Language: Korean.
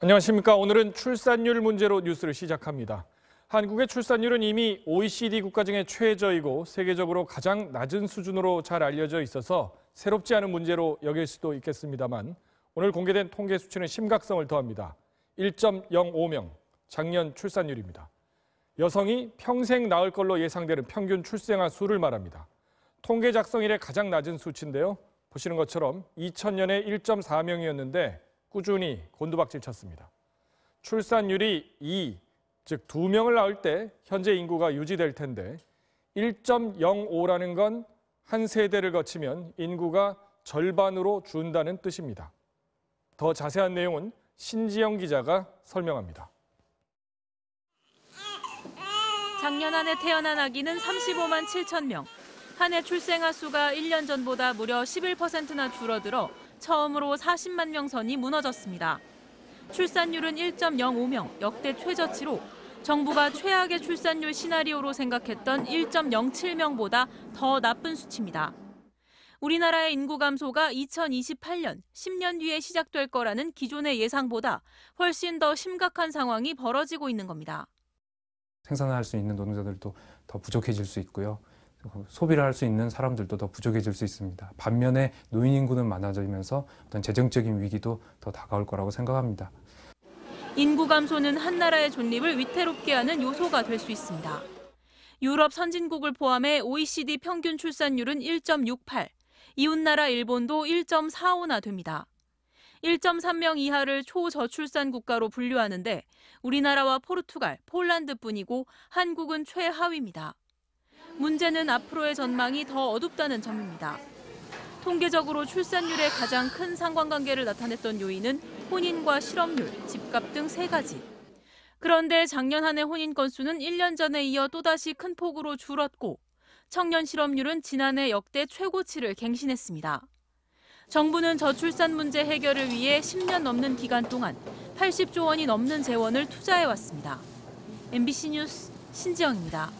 안녕하십니까. 오늘은 출산율 문제로 뉴스를 시작합니다. 한국의 출산율은 이미 OECD 국가 중에 최저이고 세계적으로 가장 낮은 수준으로 잘 알려져 있어서 새롭지 않은 문제로 여길 수도 있겠습니다만 오늘 공개된 통계 수치는 심각성을 더합니다. 1.05명, 작년 출산율입니다. 여성이 평생 낳을 걸로 예상되는 평균 출생아 수를 말합니다. 통계 작성 이래 가장 낮은 수치인데요. 보시는 것처럼 2000년에 1.4명이었는데 꾸준히 곤두박질 쳤습니다. 출산율이 2, 즉 2명을 낳을 때 현재 인구가 유지될 텐데 1.05라는 건 한 세대를 거치면 인구가 절반으로 준다는 뜻입니다. 더 자세한 내용은 신지영 기자가 설명합니다. 작년 한 해 태어난 아기는 35만 7천 명. 한 해 출생아 수가 1년 전보다 무려 11%나 줄어들어 처음으로 40만 명 선이 무너졌습니다. 출산율은 1.05명, 역대 최저치로 정부가 최악의 출산율 시나리오로 생각했던 1.07명보다 더 나쁜 수치입니다. 우리나라의 인구 감소가 2028년, 10년 뒤에 시작될 거라는 기존의 예상보다 훨씬 더 심각한 상황이 벌어지고 있는 겁니다. 생산할 수 있는 노동자들도 더 부족해질 수 있고요. 소비를 할 수 있는 사람들도 더 부족해질 수 있습니다. 반면에 노인 인구는 많아지면서 어떤 재정적인 위기도 더 다가올 거라고 생각합니다. 인구 감소는 한 나라의 존립을 위태롭게 하는 요소가 될 수 있습니다. 유럽 선진국을 포함해 OECD 평균 출산율은 1.68, 이웃나라 일본도 1.45나 됩니다. 1.3명 이하를 초저출산 국가로 분류하는데 우리나라와 포르투갈, 폴란드뿐이고 한국은 최하위입니다. 문제는 앞으로의 전망이 더 어둡다는 점입니다. 통계적으로 출산율에 가장 큰 상관관계를 나타냈던 요인은 혼인과 실업률, 집값 등 3가지. 그런데 작년 한 해 혼인 건수는 1년 전에 이어 또다시 큰 폭으로 줄었고 청년 실업률은 지난해 역대 최고치를 갱신했습니다. 정부는 저출산 문제 해결을 위해 10년 넘는 기간 동안 80조 원이 넘는 재원을 투자해왔습니다. MBC 뉴스 신지영입니다.